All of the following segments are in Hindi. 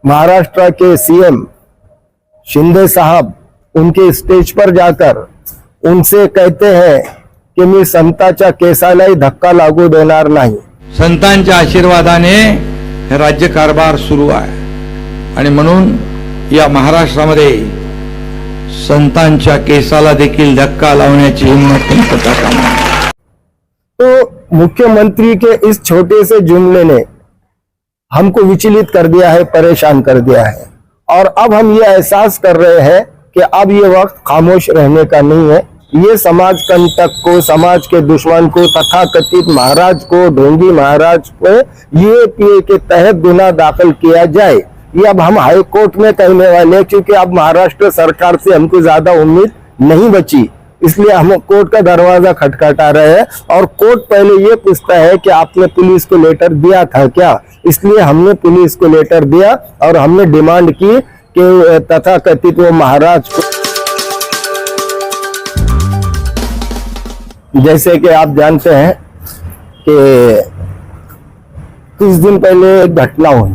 महाराष्ट्र के सीएम शिंदे साहब उनके स्टेज पर जाकर उनसे कहते हैं की मी संतांच्या केसालाही धक्का लागू देणार नाही। संतांच्या आशीर्वादाने हे राज्य कारभार सुरू आहे आणि म्हणून या महाराष्ट्रामध्ये संतांच्या केसाला देखील धक्का लावण्याची हिम्मत करता कामा नये। तो मुख्यमंत्री के इस छोटे से जुमले ने हमको विचलित कर दिया है, परेशान कर दिया है और अब हम ये एहसास कर रहे हैं कि अब ये वक्त खामोश रहने का नहीं है। ये समाज कंटक को, समाज के दुश्मन को, तथाकथित महाराज को, ढोंगी महाराज को यूएपीए के तहत गुना दाखिल किया जाए। ये अब हम हाई कोर्ट में कहने वाले हैं क्योंकि अब महाराष्ट्र सरकार से हमको ज्यादा उम्मीद नहीं बची, इसलिए हम कोर्ट का दरवाजा खटखटा रहे हैं। और कोर्ट पहले ये पूछता है कि आपने पुलिस को लेटर दिया था क्या, इसलिए हमने पुलिस को लेटर दिया और हमने डिमांड की कि तथाकथित वो महाराज को, जैसे कि आप जानते हैं कि कुछ दिन पहले एक घटना हुई।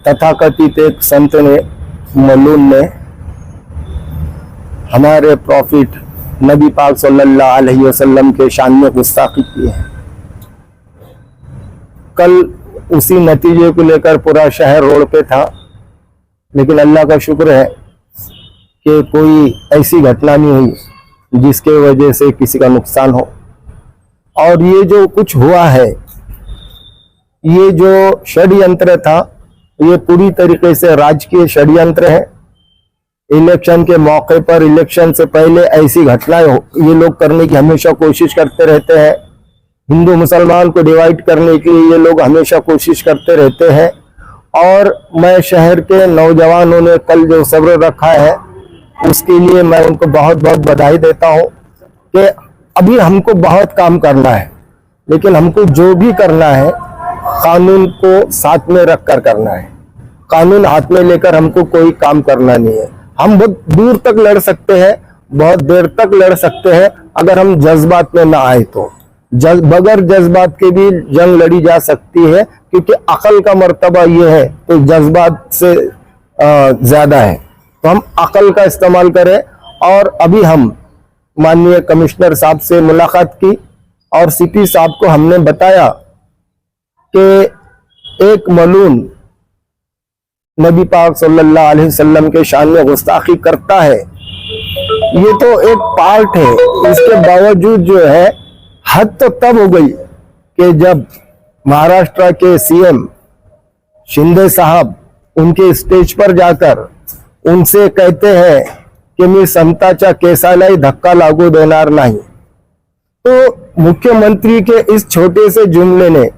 तथाकथित एक संत ने, मलून ने हमारे प्रॉफिट नबी पाक सल्लल्लाहु अलैहि वसल्लम के शान में गुस्ताखी की है। कल उसी नतीजे को लेकर पूरा शहर रोड पे था, लेकिन अल्लाह का शुक्र है कि कोई ऐसी घटना नहीं हुई जिसके वजह से किसी का नुकसान हो। और ये जो कुछ हुआ है, ये जो षड्यंत्र था, ये पूरी तरीके से राजकीय षड्यंत्र है। इलेक्शन के मौके पर, इलेक्शन से पहले ऐसी घटनाएं ये लोग करने की हमेशा कोशिश करते रहते हैं। हिंदू मुसलमान को डिवाइड करने के लिए ये लोग हमेशा कोशिश करते रहते हैं। और मैं शहर के नौजवानों ने कल जो सब्र रखा है उसके लिए मैं उनको बहुत बहुत बधाई देता हूं कि अभी हमको बहुत काम करना है, लेकिन हमको जो भी करना है कानून को साथ में रखकर करना है। कानून हाथ में लेकर हमको कोई काम करना नहीं है। हम बहुत दूर तक लड़ सकते हैं, बहुत देर तक लड़ सकते हैं, अगर हम जज्बात में ना आए तो। बगैर जज्बात के भी जंग लड़ी जा सकती है, क्योंकि अकल का मर्तबा ये है तो जज्बात से ज्यादा है। तो हम अकल का इस्तेमाल करें। और अभी हम माननीय कमिश्नर साहब से मुलाकात की और सीपी साहब को हमने बताया कि एक मलून नबी पाक सल्लल्लाहु अलैहि वसल्लम के शान में गुस्ताखी करता है, ये तो एक पार्ट है। इसके बावजूद जो है हद तो तब हो गई कि जब महाराष्ट्र के सीएम शिंदे साहब उनके स्टेज पर जाकर उनसे कहते हैं कि मी संतांच्या केसालाही धक्का लागू देणार नाही। तो मुख्यमंत्री के इस छोटे से जुमले ने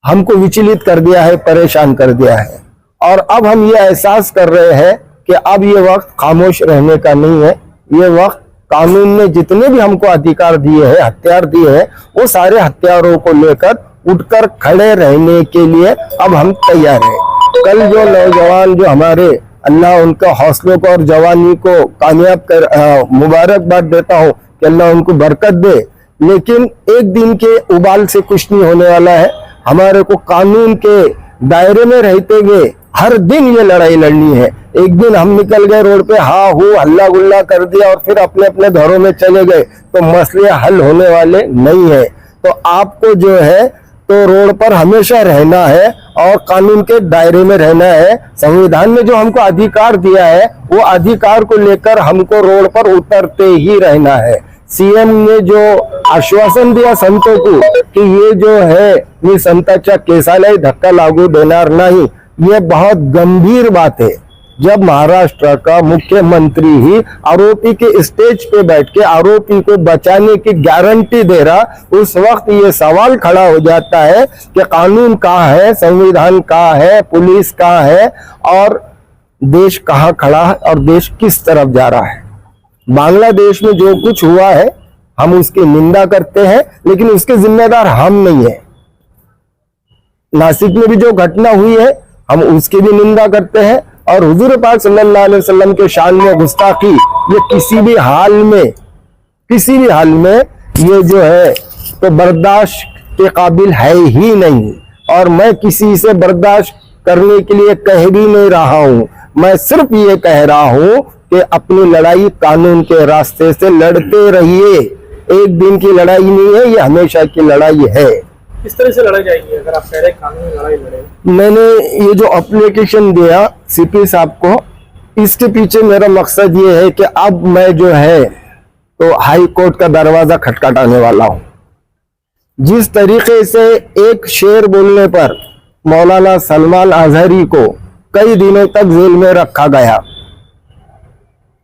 हमको विचलित कर दिया है, परेशान कर दिया है। और अब हम ये एहसास कर रहे हैं कि अब ये वक्त खामोश रहने का नहीं है। ये वक्त कानून ने जितने भी हमको अधिकार दिए हैं, हथियार दिए हैं, वो सारे हथियारों को लेकर उठकर खड़े रहने के लिए अब हम तैयार हैं। कल जो नौजवान जो हमारे, अल्लाह उनका हौसलों को और जवानी को कामयाब कर, मुबारकबाद देता हूँ कि अल्लाह उनको बरकत दे, लेकिन एक दिन के उबाल से कुछ नहीं होने वाला है। हमारे को कानून के दायरे में रहते हुए हर दिन ये लड़ाई लड़नी है। एक दिन हम निकल गए रोड पे, हाँ हूँ हल्ला गुल्ला कर दिया और फिर अपने अपने घरों में चले गए तो मसले हल होने वाले नहीं है। तो आपको जो है तो रोड पर हमेशा रहना है और कानून के दायरे में रहना है। संविधान ने जो हमको अधिकार दिया है वो अधिकार को लेकर हमको रोड पर उतरते ही रहना है। सीएम ने जो आश्वासन दिया संतों को कि ये जो है ये संतांच्या केसालाही धक्का लागू देणार नाही, ये बहुत गंभीर बात है। जब महाराष्ट्र का मुख्यमंत्री ही आरोपी के स्टेज पे बैठ के आरोपी को बचाने की गारंटी दे रहा, उस वक्त ये सवाल खड़ा हो जाता है कि कानून कहाँ है, संविधान कहाँ है, पुलिस कहाँ है और देश कहाँ खड़ा है और देश किस तरफ जा रहा है। बांग्लादेश में जो कुछ हुआ है हम उसकी निंदा करते हैं, लेकिन उसके जिम्मेदार हम नहीं है। नासिक में भी जो घटना हुई है हम उसकी भी निंदा करते हैं। और हुजूर पाक सल्लल्लाहु अलैहि वसल्लम के शान में गुस्ताखी ये किसी भी हाल में ये जो है तो बर्दाश्त के काबिल है ही नहीं। और मैं किसी से बर्दाश्त करने के लिए कह भी नहीं रहा हूं। मैं सिर्फ ये कह रहा हूं कि अपनी लड़ाई कानून के रास्ते से लड़ते रहिए। एक दिन की लड़ाई नहीं है, ये हमेशा की लड़ाई है। किस तरह से लड़ाई जाएगी अगर आप कह रहे हैं कानूनी लड़ाई लड़े? मैंने ये जो एप्लीकेशन दिया सीपी साहब को, इसके पीछे मेरा मकसद ये है कि अब मैं जो है तो हाई कोर्ट का दरवाजा खटखटाने वाला हूं। जिस तरीके से एक शेर बोलने पर मौलाना सलमान अजहरी को कई दिनों तक जेल में रखा गया,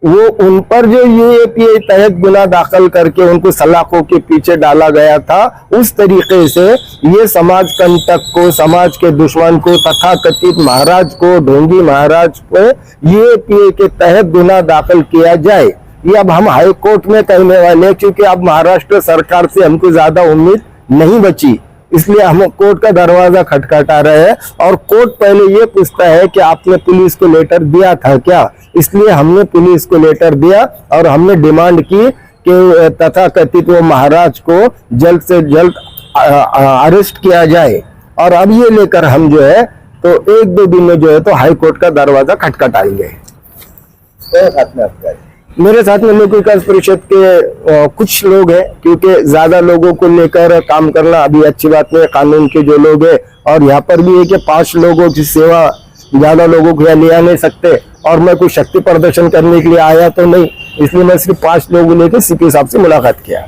वो उन पर जो यूएपीए तहत गुना दाखिल करके उनको सलाखों के पीछे डाला गया था, उस तरीके से ये समाज कंटक को, समाज के दुश्मन को, तथाकथित महाराज को, ढोंगी महाराज को यूएपीए के तहत गुना दाखिल किया जाए। ये अब हम हाई कोर्ट में कहने वाले, क्योंकि अब महाराष्ट्र सरकार से हमको ज्यादा उम्मीद नहीं बची, इसलिए हम कोर्ट का दरवाजा खटखटा रहे हैं। और कोर्ट पहले ये पूछता है कि आपने पुलिस को लेटर दिया था क्या, इसलिए हमने पुलिस को लेटर दिया और हमने डिमांड की कि तथाकथित वो महाराज को जल्द से जल्द अरेस्ट किया जाए। और अब ये लेकर हम जो है तो एक दो दिन में जो है तो हाई कोर्ट का दरवाजा खटखटाएंगे। मेरे साथ में लोक विकास परिषद के कुछ लोग हैं, क्योंकि ज्यादा लोगों को लेकर काम करना अभी अच्छी बात नहीं है। कानून के जो लोग हैं, और यहाँ पर भी है कि 5 लोगों की सेवा ज्यादा लोगों को यहाँ ले आ नहीं सकते, और मैं कोई शक्ति प्रदर्शन करने के लिए आया तो नहीं, इसलिए मैं सिर्फ 5 लोगों लेकर सीपी साहब से मुलाकात किया।